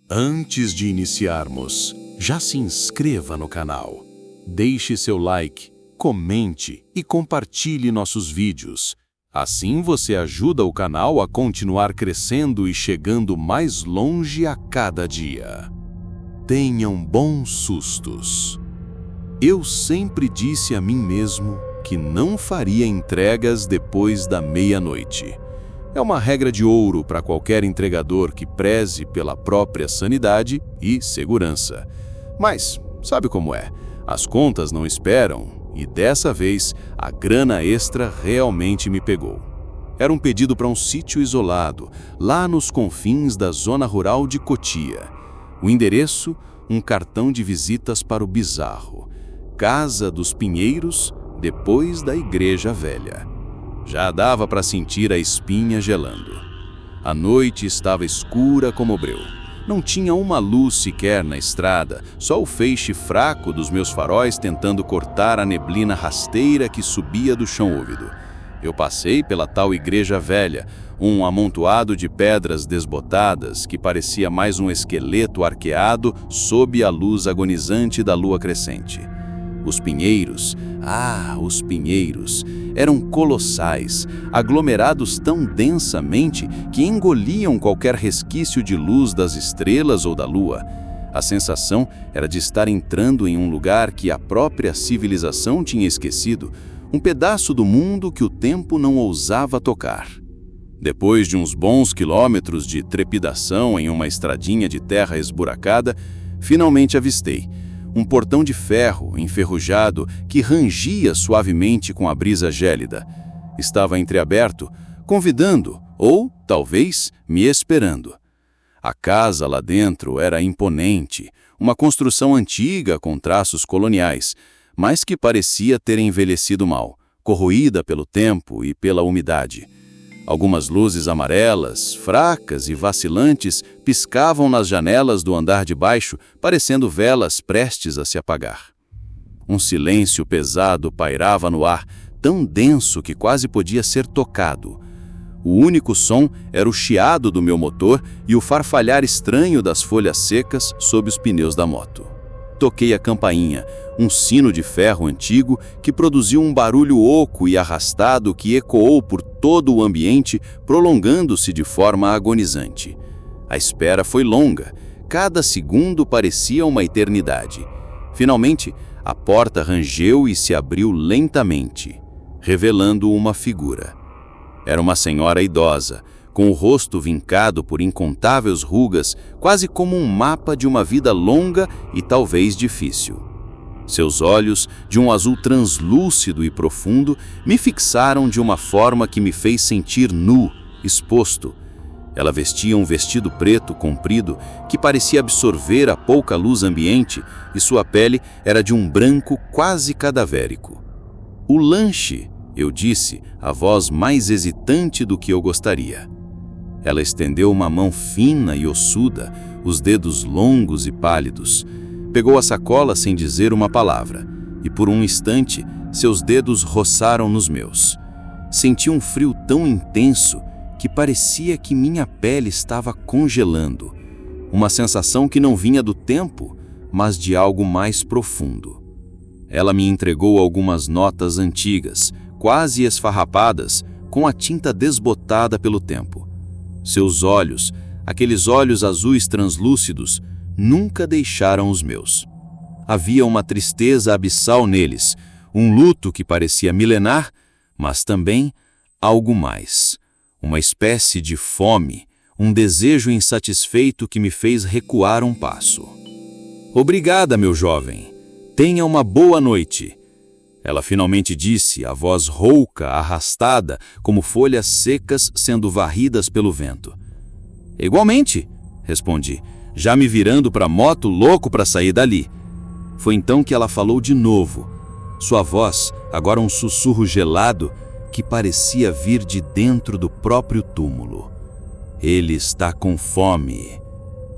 Antes de iniciarmos, já se inscreva no canal, deixe seu like, comente e compartilhe nossos vídeos. Assim você ajuda o canal a continuar crescendo e chegando mais longe a cada dia. Tenham bons sustos. Eu sempre disse a mim mesmo que não faria entregas depois da meia-noite. É uma regra de ouro para qualquer entregador que preze pela própria sanidade e segurança. Mas, sabe como é? As contas não esperam e dessa vez a grana extra realmente me pegou. Era um pedido para um sítio isolado, lá nos confins da zona rural de Cotia. O endereço, um cartão de visitas para o bizarro. Casa dos Pinheiros, depois da Igreja Velha. Já dava para sentir a espinha gelando. A noite estava escura como breu. Não tinha uma luz sequer na estrada, só o feixe fraco dos meus faróis tentando cortar a neblina rasteira que subia do chão úmido. Eu passei pela tal Igreja Velha, um amontoado de pedras desbotadas que parecia mais um esqueleto arqueado sob a luz agonizante da lua crescente. Os pinheiros, os pinheiros, eram colossais, aglomerados tão densamente que engoliam qualquer resquício de luz das estrelas ou da lua. A sensação era de estar entrando em um lugar que a própria civilização tinha esquecido, um pedaço do mundo que o tempo não ousava tocar. Depois de uns bons quilômetros de trepidação em uma estradinha de terra esburacada, finalmente avistei um portão de ferro enferrujado que rangia suavemente com a brisa gélida. Estava entreaberto, convidando, ou, talvez, me esperando. A casa lá dentro era imponente, uma construção antiga com traços coloniais, mas que parecia ter envelhecido mal, corroída pelo tempo e pela umidade. Algumas luzes amarelas, fracas e vacilantes, piscavam nas janelas do andar de baixo, parecendo velas prestes a se apagar. Um silêncio pesado pairava no ar, tão denso que quase podia ser tocado. O único som era o chiado do meu motor e o farfalhar estranho das folhas secas sob os pneus da moto. Toquei a campainha, um sino de ferro antigo que produziu um barulho oco e arrastado que ecoou por todo o ambiente, prolongando-se de forma agonizante. A espera foi longa, cada segundo parecia uma eternidade. Finalmente, a porta rangeu e se abriu lentamente, revelando uma figura. Era uma senhora idosa, com o rosto vincado por incontáveis rugas, quase como um mapa de uma vida longa e talvez difícil. Seus olhos, de um azul translúcido e profundo, me fixaram de uma forma que me fez sentir nu, exposto. Ela vestia um vestido preto comprido que parecia absorver a pouca luz ambiente e sua pele era de um branco quase cadavérico. "O lanche", eu disse, a voz mais hesitante do que eu gostaria. Ela estendeu uma mão fina e ossuda, os dedos longos e pálidos. Pegou a sacola sem dizer uma palavra, e por um instante seus dedos roçaram nos meus. Senti um frio tão intenso que parecia que minha pele estava congelando. Uma sensação que não vinha do tempo, mas de algo mais profundo. Ela me entregou algumas notas antigas, quase esfarrapadas, com a tinta desbotada pelo tempo. Seus olhos, aqueles olhos azuis translúcidos, nunca deixaram os meus. Havia uma tristeza abissal neles, um luto que parecia milenar, mas também algo mais. Uma espécie de fome, um desejo insatisfeito que me fez recuar um passo. "Obrigada, meu jovem. Tenha uma boa noite." Ela finalmente disse, a voz rouca, arrastada, como folhas secas sendo varridas pelo vento. "Igualmente", respondi, já me virando para a moto, louco para sair dali. Foi então que ela falou de novo. Sua voz, agora um sussurro gelado, que parecia vir de dentro do próprio túmulo. "Ele está com fome."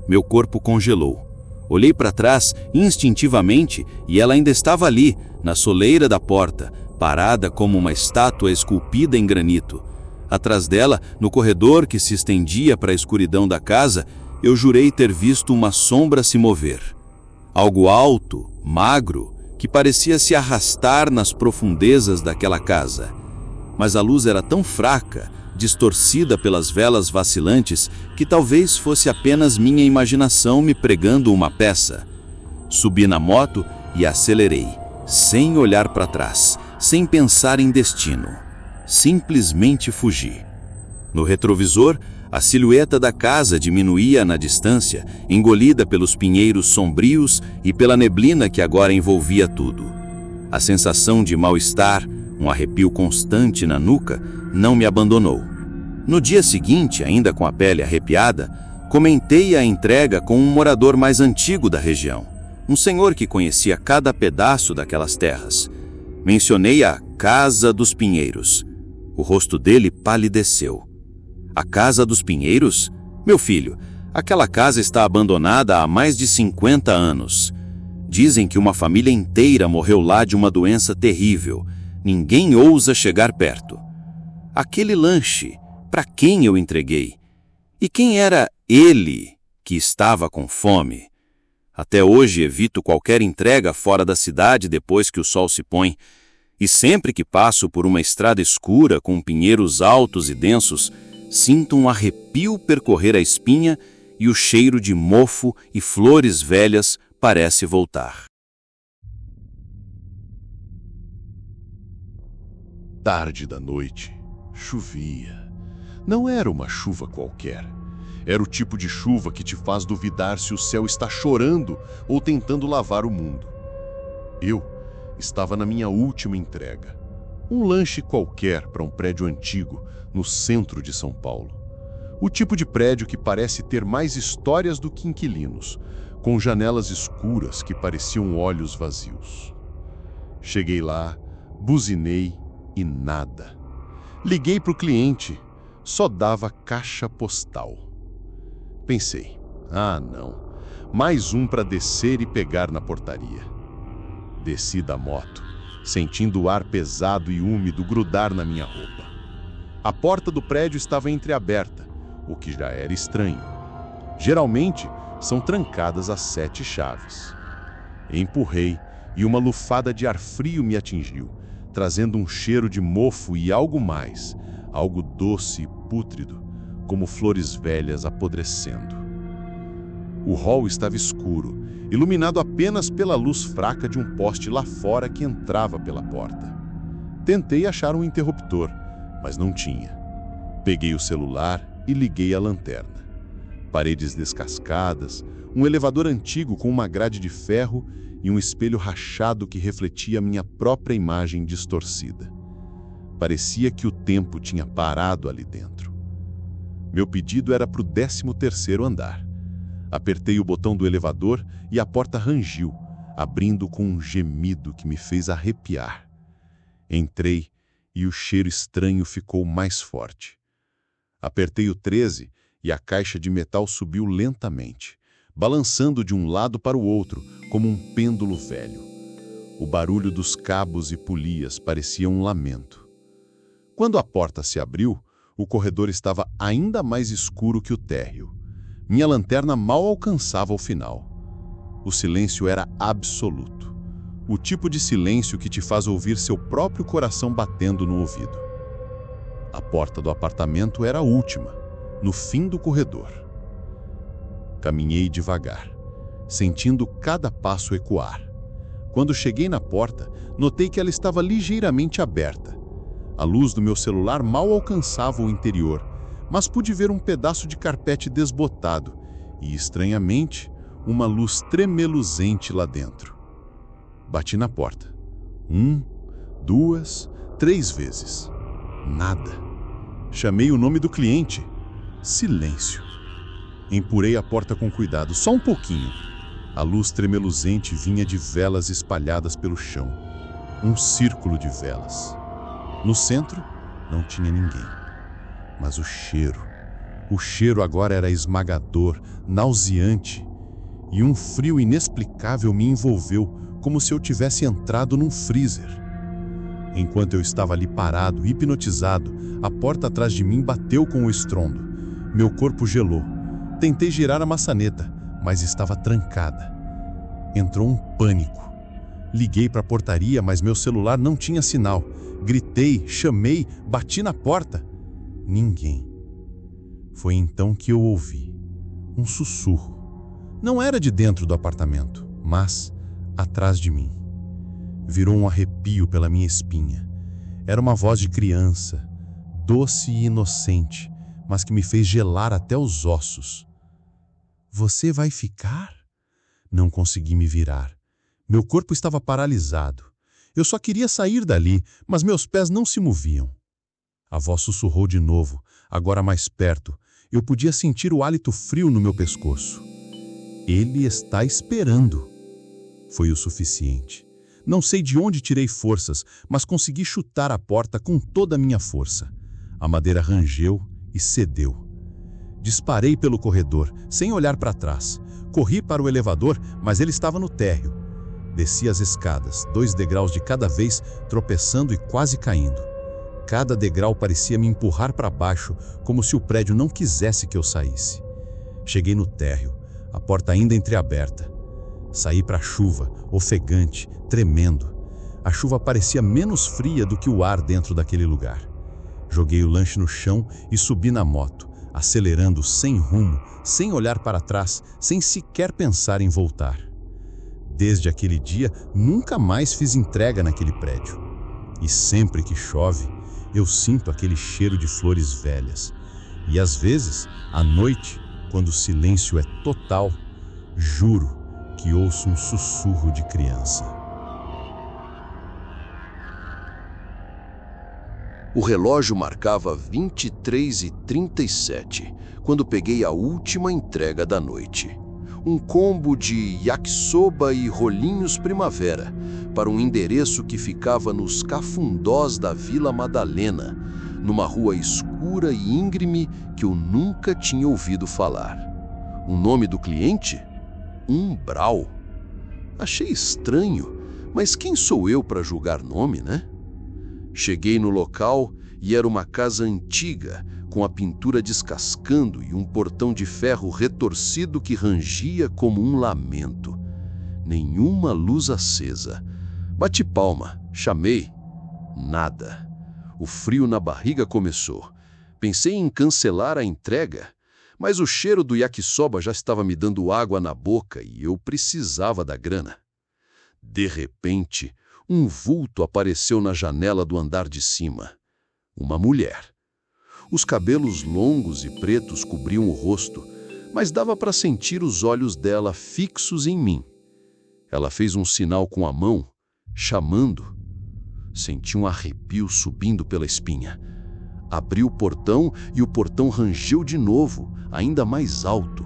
Meu corpo congelou. Olhei para trás instintivamente e ela ainda estava ali, na soleira da porta, parada como uma estátua esculpida em granito. Atrás dela, no corredor que se estendia para a escuridão da casa, eu jurei ter visto uma sombra se mover. Algo alto, magro, que parecia se arrastar nas profundezas daquela casa. Mas a luz era tão fraca, distorcida pelas velas vacilantes, que talvez fosse apenas minha imaginação me pregando uma peça. Subi na moto e acelerei, sem olhar para trás, sem pensar em destino. Simplesmente fugi. No retrovisor, a silhueta da casa diminuía na distância, engolida pelos pinheiros sombrios e pela neblina que agora envolvia tudo. A sensação de mal-estar, um arrepio constante na nuca, não me abandonou. No dia seguinte, ainda com a pele arrepiada, comentei a entrega com um morador mais antigo da região, um senhor que conhecia cada pedaço daquelas terras. Mencionei a Casa dos Pinheiros. O rosto dele palideceu. A Casa dos Pinheiros? Meu filho, aquela casa está abandonada há mais de 50 anos. Dizem que uma família inteira morreu lá de uma doença terrível. Ninguém ousa chegar perto. Aquele lanche, para quem eu entreguei? E quem era ele que estava com fome? Até hoje evito qualquer entrega fora da cidade depois que o sol se põe. E sempre que passo por uma estrada escura com pinheiros altos e densos, sinto um arrepio percorrer a espinha e o cheiro de mofo e flores velhas parece voltar. Tarde da noite, chovia. Não era uma chuva qualquer. Era o tipo de chuva que te faz duvidar se o céu está chorando ou tentando lavar o mundo. Eu estava na minha última entrega. Um lanche qualquer para um prédio antigo no centro de São Paulo. O tipo de prédio que parece ter mais histórias do que inquilinos, com janelas escuras que pareciam olhos vazios. Cheguei lá, buzinei e nada. Liguei para o cliente, só dava caixa postal. Pensei, não, mais um para descer e pegar na portaria. Desci da moto, sentindo o ar pesado e úmido grudar na minha roupa. A porta do prédio estava entreaberta, o que já era estranho. Geralmente, são trancadas às 7 chaves. Empurrei e uma lufada de ar frio me atingiu, trazendo um cheiro de mofo e algo mais, algo doce e pútrido, como flores velhas apodrecendo. O hall estava escuro, iluminado apenas pela luz fraca de um poste lá fora que entrava pela porta. Tentei achar um interruptor, mas não tinha. Peguei o celular e liguei a lanterna. Paredes descascadas, um elevador antigo com uma grade de ferro e um espelho rachado que refletia minha própria imagem distorcida. Parecia que o tempo tinha parado ali dentro. Meu pedido era para o 13º andar. Apertei o botão do elevador e a porta rangiu, abrindo com um gemido que me fez arrepiar. Entrei e o cheiro estranho ficou mais forte. Apertei o 13 e a caixa de metal subiu lentamente, balançando de um lado para o outro, como um pêndulo velho. O barulho dos cabos e polias parecia um lamento. Quando a porta se abriu, o corredor estava ainda mais escuro que o térreo. Minha lanterna mal alcançava o final. O silêncio era absoluto. O tipo de silêncio que te faz ouvir seu próprio coração batendo no ouvido. A porta do apartamento era a última, no fim do corredor. Caminhei devagar, sentindo cada passo ecoar. Quando cheguei na porta, notei que ela estava ligeiramente aberta. A luz do meu celular mal alcançava o interior, mas pude ver um pedaço de carpete desbotado e, estranhamente, uma luz tremeluzente lá dentro. Bati na porta. 1, 2, 3 vezes. Nada. Chamei o nome do cliente. Silêncio. Empurrei a porta com cuidado, só um pouquinho. A luz tremeluzente vinha de velas espalhadas pelo chão. Um círculo de velas. No centro, não tinha ninguém. Mas o cheiro agora era esmagador, nauseante. E um frio inexplicável me envolveu, como se eu tivesse entrado num freezer. Enquanto eu estava ali parado, hipnotizado, a porta atrás de mim bateu com o estrondo. Meu corpo gelou. Tentei girar a maçaneta, mas estava trancada. Entrou um pânico. Liguei para a portaria, mas meu celular não tinha sinal. Gritei, chamei, bati na porta. Ninguém. Foi então que eu ouvi um sussurro. Não era de dentro do apartamento, mas atrás de mim. Virou um arrepio pela minha espinha. Era uma voz de criança, doce e inocente, mas que me fez gelar até os ossos. Você vai ficar? Não consegui me virar. Meu corpo estava paralisado. Eu só queria sair dali, mas meus pés não se moviam. A voz sussurrou de novo, agora mais perto. Eu podia sentir o hálito frio no meu pescoço. Ele está esperando. Foi o suficiente. Não sei de onde tirei forças, mas consegui chutar a porta com toda a minha força. A madeira rangeu e cedeu. Disparei pelo corredor, sem olhar para trás. Corri para o elevador, mas ele estava no térreo. Desci as escadas, 2 degraus de cada vez, tropeçando e quase caindo. Cada degrau parecia me empurrar para baixo, como se o prédio não quisesse que eu saísse. Cheguei no térreo, a porta ainda entreaberta. Saí para a chuva, ofegante, tremendo. A chuva parecia menos fria do que o ar dentro daquele lugar. Joguei o lanche no chão e subi na moto, acelerando sem rumo, sem olhar para trás, sem sequer pensar em voltar. Desde aquele dia, nunca mais fiz entrega naquele prédio. E sempre que chove, eu sinto aquele cheiro de flores velhas. E às vezes, à noite, quando o silêncio é total, juro que ouço um sussurro de criança. O relógio marcava 23h37, quando peguei a última entrega da noite. Um combo de yakisoba e rolinhos primavera, para um endereço que ficava nos cafundós da Vila Madalena, numa rua escura e íngreme que eu nunca tinha ouvido falar. O nome do cliente? Umbral. Achei estranho, mas quem sou eu para julgar nome, né? Cheguei no local e era uma casa antiga, com a pintura descascando e um portão de ferro retorcido que rangia como um lamento. Nenhuma luz acesa. Bati palma, chamei. Nada. O frio na barriga começou. Pensei em cancelar a entrega, mas o cheiro do yakisoba já estava me dando água na boca e eu precisava da grana. De repente, um vulto apareceu na janela do andar de cima. Uma mulher. Os cabelos longos e pretos cobriam o rosto, mas dava para sentir os olhos dela fixos em mim. Ela fez um sinal com a mão, chamando. Senti um arrepio subindo pela espinha. Abri o portão e o portão rangeu de novo, ainda mais alto.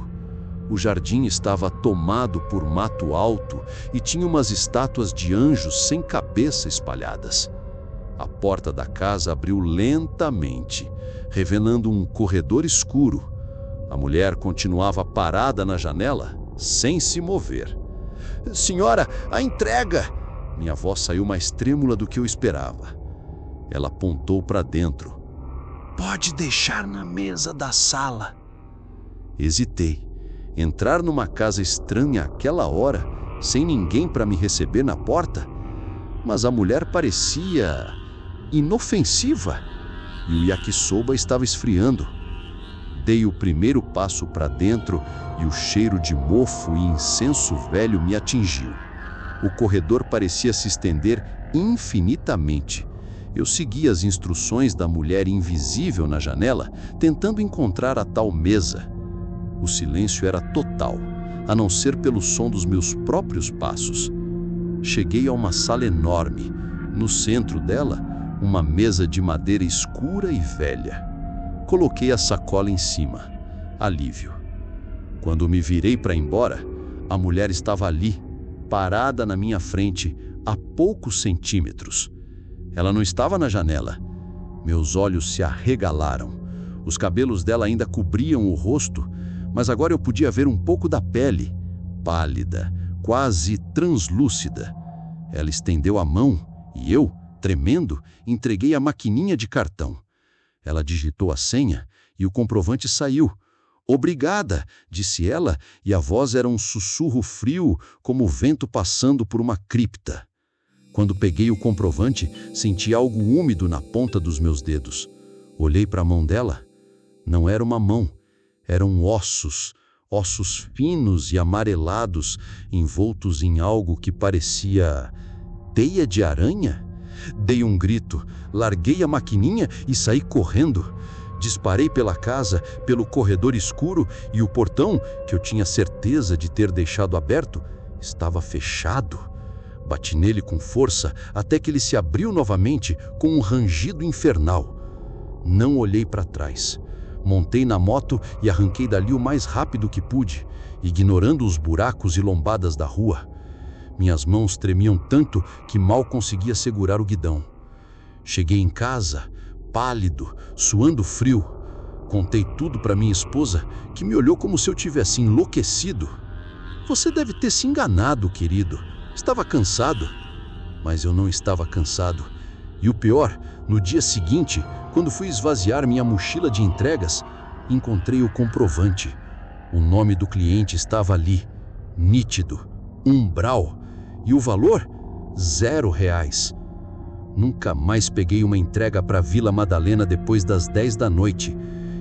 O jardim estava tomado por mato alto e tinha umas estátuas de anjos sem cabeça espalhadas. A porta da casa abriu lentamente, revelando um corredor escuro. A mulher continuava parada na janela, sem se mover. "Senhora, a entrega!" Minha voz saiu mais trêmula do que eu esperava. Ela apontou para dentro. "Pode deixar na mesa da sala." Hesitei. Entrar numa casa estranha àquela hora, sem ninguém para me receber na porta? Mas a mulher parecia inofensiva e o yakisoba estava esfriando. Dei o primeiro passo para dentro e o cheiro de mofo e incenso velho me atingiu. O corredor parecia se estender infinitamente. Eu segui as instruções da mulher invisível na janela, tentando encontrar a tal mesa. O silêncio era total, a não ser pelo som dos meus próprios passos. Cheguei a uma sala enorme. No centro dela, uma mesa de madeira escura e velha. Coloquei a sacola em cima. Alívio. Quando me virei para ir embora, a mulher estava ali, parada na minha frente, a poucos centímetros. Ela não estava na janela. Meus olhos se arregalaram. Os cabelos dela ainda cobriam o rosto, mas agora eu podia ver um pouco da pele, pálida, quase translúcida. Ela estendeu a mão e eu, tremendo, entreguei a maquininha de cartão. Ela digitou a senha e o comprovante saiu. Obrigada, disse ela, e a voz era um sussurro frio, como o vento passando por uma cripta. Quando peguei o comprovante, senti algo úmido na ponta dos meus dedos. Olhei para a mão dela. Não era uma mão, eram ossos finos e amarelados, envoltos em algo que parecia teia de aranha. Dei um grito, larguei a maquininha e saí correndo. Disparei pela casa, pelo corredor escuro, e o portão, que eu tinha certeza de ter deixado aberto, estava fechado. Bati nele com força até que ele se abriu novamente com um rangido infernal. Não olhei para trás. Montei na moto e arranquei dali o mais rápido que pude, ignorando os buracos e lombadas da rua. Minhas mãos tremiam tanto que mal conseguia segurar o guidão. Cheguei em casa, pálido, suando frio. Contei tudo para minha esposa, que me olhou como se eu tivesse enlouquecido. Você deve ter se enganado, querido. Estava cansado. Mas eu não estava cansado. E o pior, no dia seguinte, quando fui esvaziar minha mochila de entregas, encontrei o comprovante. O nome do cliente estava ali, nítido, umbral. E o valor? R$0. Nunca mais peguei uma entrega para Vila Madalena depois das 10 da noite.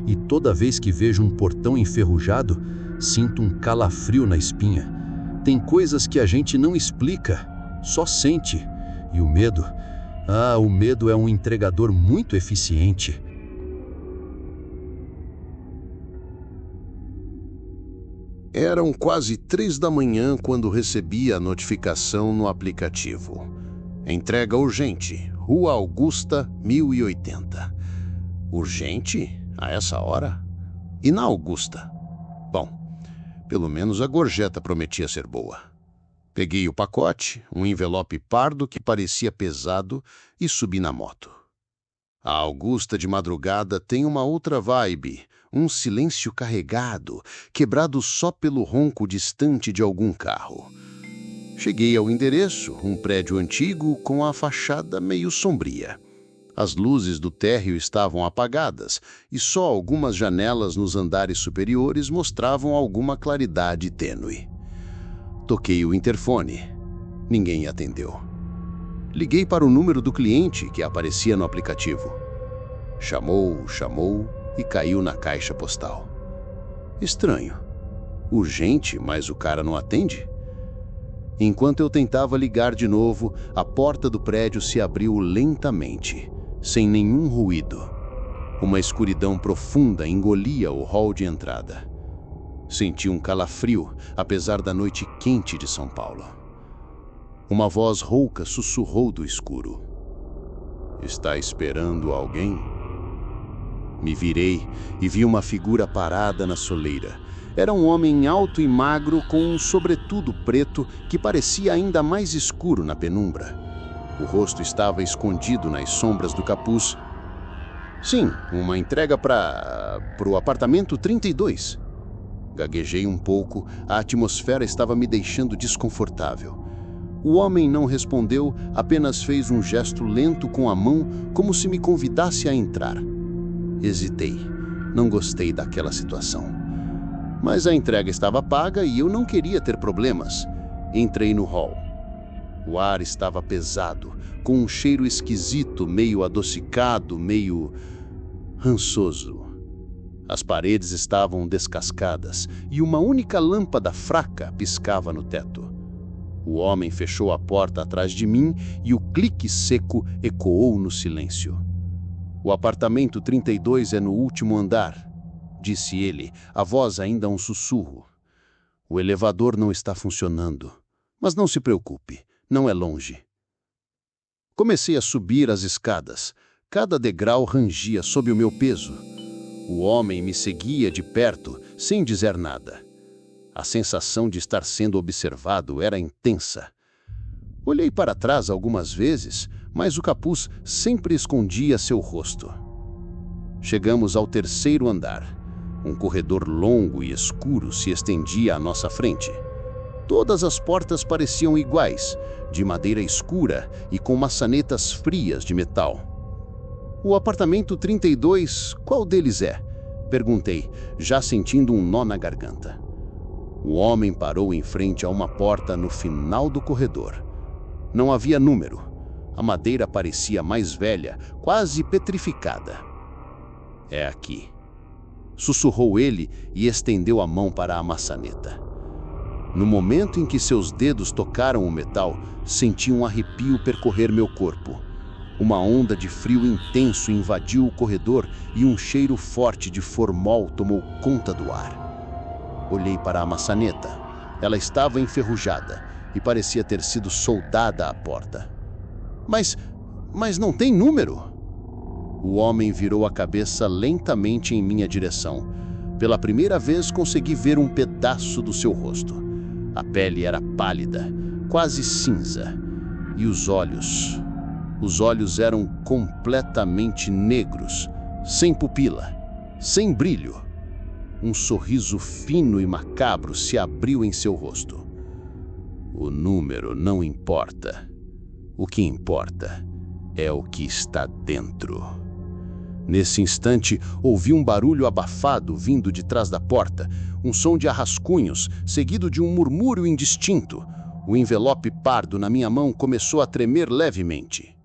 E toda vez que vejo um portão enferrujado, sinto um calafrio na espinha. Tem coisas que a gente não explica, só sente. E o medo? O medo é um entregador muito eficiente. Eram quase 3 da manhã quando recebi a notificação no aplicativo. Entrega urgente, Rua Augusta, 1080. Urgente? A essa hora? E na Augusta? Bom, pelo menos a gorjeta prometia ser boa. Peguei o pacote, um envelope pardo que parecia pesado, e subi na moto. A Augusta de madrugada tem uma outra vibe, um silêncio carregado, quebrado só pelo ronco distante de algum carro. Cheguei ao endereço, um prédio antigo com a fachada meio sombria. As luzes do térreo estavam apagadas e só algumas janelas nos andares superiores mostravam alguma claridade tênue. Toquei o interfone. Ninguém atendeu. Liguei para o número do cliente que aparecia no aplicativo. Chamou e caiu na caixa postal. Estranho. Urgente, mas o cara não atende? Enquanto eu tentava ligar de novo, a porta do prédio se abriu lentamente, sem nenhum ruído. Uma escuridão profunda engolia o hall de entrada. Senti um calafrio, apesar da noite quente de São Paulo. Uma voz rouca sussurrou do escuro. Está esperando alguém? Me virei e vi uma figura parada na soleira. Era um homem alto e magro com um sobretudo preto que parecia ainda mais escuro na penumbra. O rosto estava escondido nas sombras do capuz. Sim, uma entrega para o apartamento 32. Gaguejei um pouco, a atmosfera estava me deixando desconfortável. O homem não respondeu, apenas fez um gesto lento com a mão, como se me convidasse a entrar. Hesitei. Não gostei daquela situação. Mas a entrega estava paga e eu não queria ter problemas. Entrei no hall. O ar estava pesado, com um cheiro esquisito, meio adocicado, meio rançoso. As paredes estavam descascadas e uma única lâmpada fraca piscava no teto. O homem fechou a porta atrás de mim e o clique seco ecoou no silêncio. O apartamento 32 é no último andar, disse ele, a voz ainda um sussurro. O elevador não está funcionando, mas não se preocupe, não é longe. Comecei a subir as escadas. Cada degrau rangia sob o meu peso. O homem me seguia de perto, sem dizer nada. A sensação de estar sendo observado era intensa. Olhei para trás algumas vezes, mas o capuz sempre escondia seu rosto. Chegamos ao 3º andar. Um corredor longo e escuro se estendia à nossa frente. Todas as portas pareciam iguais, de madeira escura e com maçanetas frias de metal. O apartamento 32, qual deles é? Perguntei, já sentindo um nó na garganta. O homem parou em frente a uma porta no final do corredor. Não havia número. A madeira parecia mais velha, quase petrificada. É aqui. Sussurrou ele e estendeu a mão para a maçaneta. No momento em que seus dedos tocaram o metal, senti um arrepio percorrer meu corpo. Uma onda de frio intenso invadiu o corredor e um cheiro forte de formol tomou conta do ar. Olhei para a maçaneta. Ela estava enferrujada e parecia ter sido soldada à porta. Mas não tem número? O homem virou a cabeça lentamente em minha direção. Pela primeira vez consegui ver um pedaço do seu rosto. A pele era pálida, quase cinza. E os olhos eram completamente negros, sem pupila, sem brilho. Um sorriso fino e macabro se abriu em seu rosto. O número não importa. O que importa é o que está dentro. Nesse instante, ouvi um barulho abafado vindo de trás da porta, um som de rascunhos, seguido de um murmúrio indistinto. O envelope pardo na minha mão começou a tremer levemente.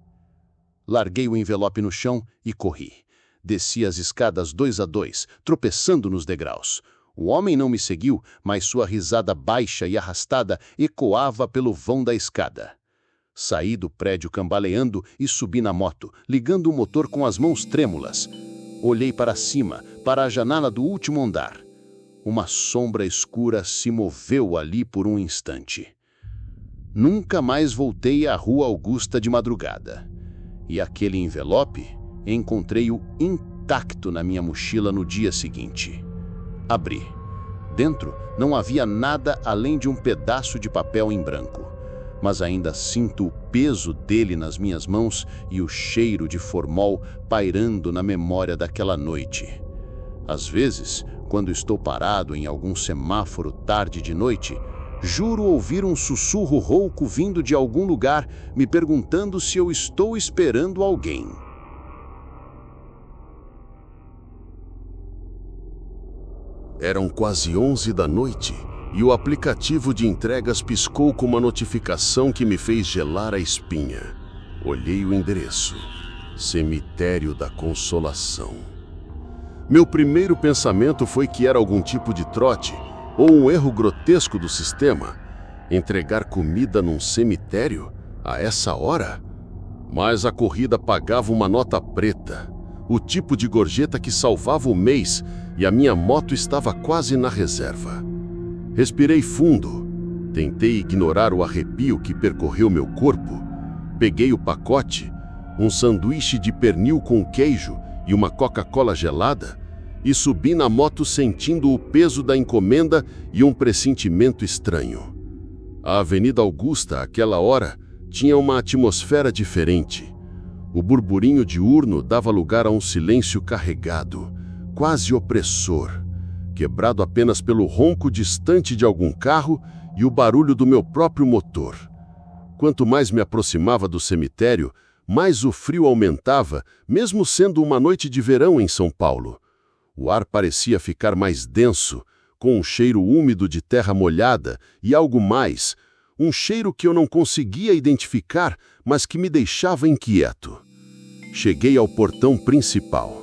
Larguei o envelope no chão e corri. Desci as escadas 2 a 2, tropeçando nos degraus. O homem não me seguiu, mas sua risada baixa e arrastada ecoava pelo vão da escada. Saí do prédio cambaleando e subi na moto, ligando o motor com as mãos trêmulas. Olhei para cima, para a janela do último andar. Uma sombra escura se moveu ali por um instante. Nunca mais voltei à Rua Augusta de madrugada. E aquele envelope, encontrei-o intacto na minha mochila no dia seguinte. Abri. Dentro não havia nada além de um pedaço de papel em branco. Mas ainda sinto o peso dele nas minhas mãos e o cheiro de formol pairando na memória daquela noite. Às vezes, quando estou parado em algum semáforo tarde de noite, juro ouvir um sussurro rouco vindo de algum lugar, me perguntando se eu estou esperando alguém. Eram quase 11 da noite e o aplicativo de entregas piscou com uma notificação que me fez gelar a espinha. Olhei o endereço. Cemitério da Consolação. Meu primeiro pensamento foi que era algum tipo de trote ou um erro grotesco do sistema. Entregar comida num cemitério a essa hora? Mas a corrida pagava uma nota preta, o tipo de gorjeta que salvava o mês, e a minha moto estava quase na reserva. Respirei fundo. Tentei ignorar o arrepio que percorreu meu corpo. Peguei o pacote, um sanduíche de pernil com queijo e uma Coca-Cola gelada, e subi na moto sentindo o peso da encomenda e um pressentimento estranho. A Avenida Augusta, àquela hora, tinha uma atmosfera diferente. O burburinho diurno dava lugar a um silêncio carregado, quase opressor, quebrado apenas pelo ronco distante de algum carro e o barulho do meu próprio motor. Quanto mais me aproximava do cemitério, mais o frio aumentava, mesmo sendo uma noite de verão em São Paulo. O ar parecia ficar mais denso, com um cheiro úmido de terra molhada e algo mais, um cheiro que eu não conseguia identificar, mas que me deixava inquieto. Cheguei ao portão principal.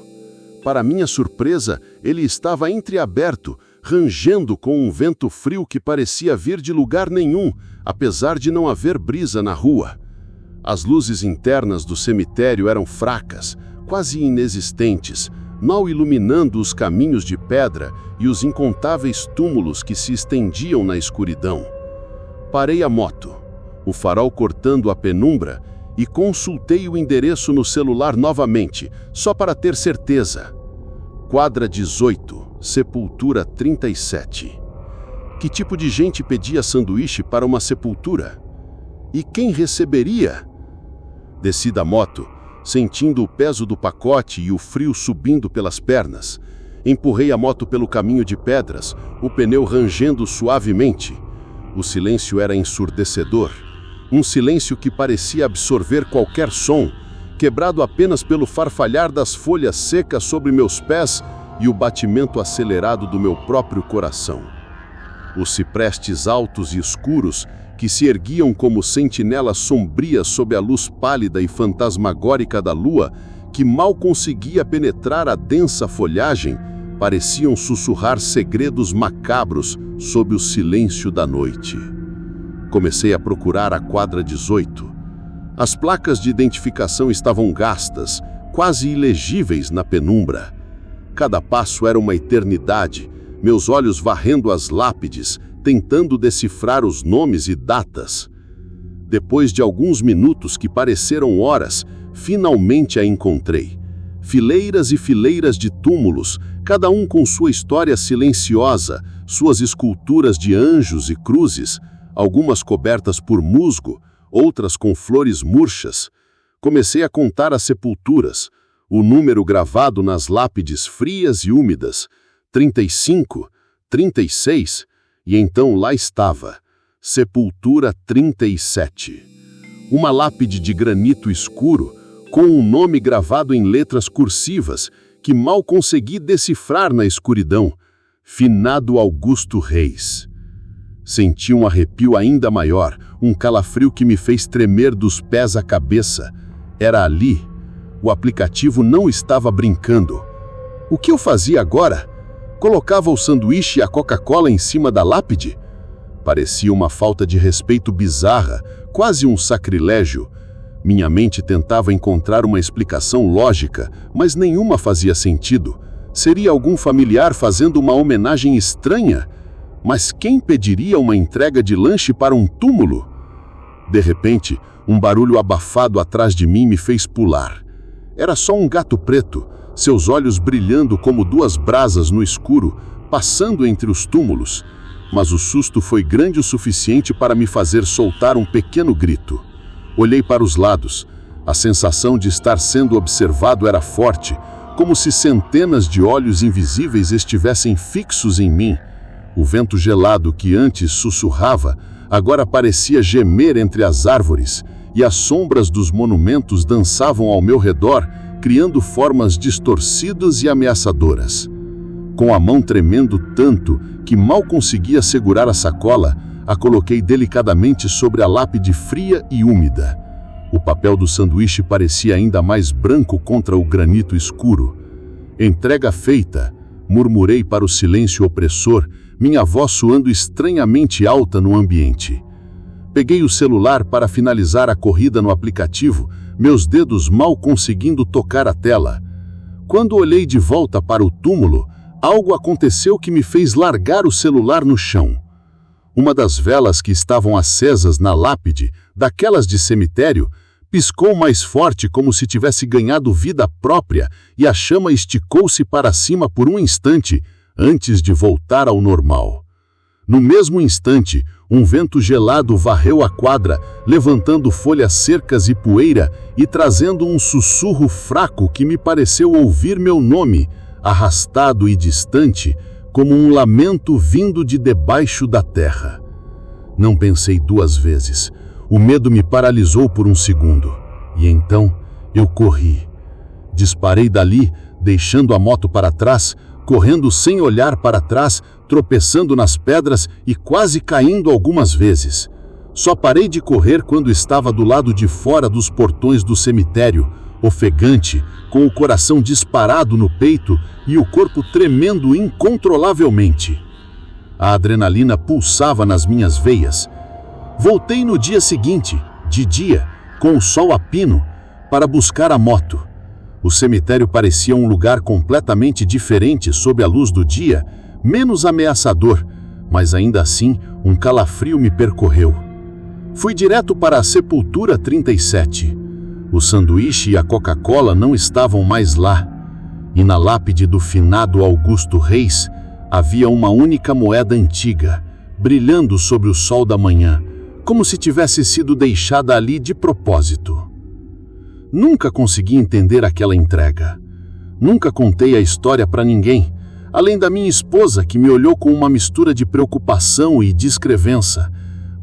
Para minha surpresa, ele estava entreaberto, rangendo com um vento frio que parecia vir de lugar nenhum, apesar de não haver brisa na rua. As luzes internas do cemitério eram fracas, quase inexistentes, mal iluminando os caminhos de pedra e os incontáveis túmulos que se estendiam na escuridão. Parei a moto, o farol cortando a penumbra, e consultei o endereço no celular novamente, só para ter certeza. Quadra 18, Sepultura 37. Que tipo de gente pedia sanduíche para uma sepultura? E quem receberia? Desci da moto, sentindo o peso do pacote e o frio subindo pelas pernas. Empurrei a moto pelo caminho de pedras, o pneu rangendo suavemente. O silêncio era ensurdecedor. Um silêncio que parecia absorver qualquer som, quebrado apenas pelo farfalhar das folhas secas sobre meus pés e o batimento acelerado do meu próprio coração. Os ciprestes altos e escuros, que se erguiam como sentinelas sombrias sob a luz pálida e fantasmagórica da lua, que mal conseguia penetrar a densa folhagem, pareciam sussurrar segredos macabros sob o silêncio da noite. Comecei a procurar a quadra 18. As placas de identificação estavam gastas, quase ilegíveis na penumbra. Cada passo era uma eternidade, meus olhos varrendo as lápides, tentando decifrar os nomes e datas. Depois de alguns minutos que pareceram horas, finalmente a encontrei. Fileiras e fileiras de túmulos, cada um com sua história silenciosa, suas esculturas de anjos e cruzes, algumas cobertas por musgo, outras com flores murchas. Comecei a contar as sepulturas, o número gravado nas lápides frias e úmidas, 35, 36, e então lá estava, Sepultura 37. Uma lápide de granito escuro, com um nome gravado em letras cursivas, que mal consegui decifrar na escuridão, Finado Augusto Reis. Senti um arrepio ainda maior, um calafrio que me fez tremer dos pés à cabeça. Era ali. O aplicativo não estava brincando. O que eu fazia agora? Colocava o sanduíche e a Coca-Cola em cima da lápide? Parecia uma falta de respeito bizarra, quase um sacrilégio. Minha mente tentava encontrar uma explicação lógica, mas nenhuma fazia sentido. Seria algum familiar fazendo uma homenagem estranha? Mas quem pediria uma entrega de lanche para um túmulo? De repente, um barulho abafado atrás de mim me fez pular. Era só um gato preto, seus olhos brilhando como duas brasas no escuro, passando entre os túmulos. Mas o susto foi grande o suficiente para me fazer soltar um pequeno grito. Olhei para os lados. A sensação de estar sendo observado era forte, como se centenas de olhos invisíveis estivessem fixos em mim. O vento gelado que antes sussurrava, agora parecia gemer entre as árvores, e as sombras dos monumentos dançavam ao meu redor, criando formas distorcidas e ameaçadoras. Com a mão tremendo tanto que mal conseguia segurar a sacola, a coloquei delicadamente sobre a lápide fria e úmida. O papel do sanduíche parecia ainda mais branco contra o granito escuro. Entrega feita, murmurei para o silêncio opressor, minha voz soando estranhamente alta no ambiente. Peguei o celular para finalizar a corrida no aplicativo, meus dedos mal conseguindo tocar a tela. Quando olhei de volta para o túmulo, algo aconteceu que me fez largar o celular no chão. Uma das velas que estavam acesas na lápide, daquelas de cemitério, piscou mais forte como se tivesse ganhado vida própria e a chama esticou-se para cima por um instante, antes de voltar ao normal. No mesmo instante, um vento gelado varreu a quadra, levantando folhas secas e poeira e trazendo um sussurro fraco que me pareceu ouvir meu nome, arrastado e distante, como um lamento vindo de debaixo da terra. Não pensei duas vezes. O medo me paralisou por um segundo. E então, eu corri. Disparei dali, deixando a moto para trás, correndo sem olhar para trás, tropeçando nas pedras e quase caindo algumas vezes. Só parei de correr quando estava do lado de fora dos portões do cemitério, ofegante, com o coração disparado no peito e o corpo tremendo incontrolavelmente. A adrenalina pulsava nas minhas veias. Voltei no dia seguinte, de dia, com o sol a pino, para buscar a moto. O cemitério parecia um lugar completamente diferente sob a luz do dia, menos ameaçador, mas ainda assim um calafrio me percorreu. Fui direto para a Sepultura 37. O sanduíche e a Coca-Cola não estavam mais lá, e na lápide do finado Augusto Reis havia uma única moeda antiga, brilhando sobre o sol da manhã, como se tivesse sido deixada ali de propósito. Nunca consegui entender aquela entrega. Nunca contei a história para ninguém, além da minha esposa, que me olhou com uma mistura de preocupação e descrença.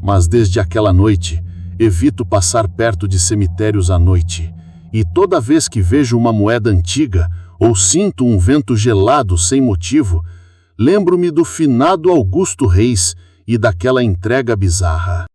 Mas desde aquela noite, evito passar perto de cemitérios à noite, e toda vez que vejo uma moeda antiga ou sinto um vento gelado sem motivo, lembro-me do finado Augusto Reis e daquela entrega bizarra.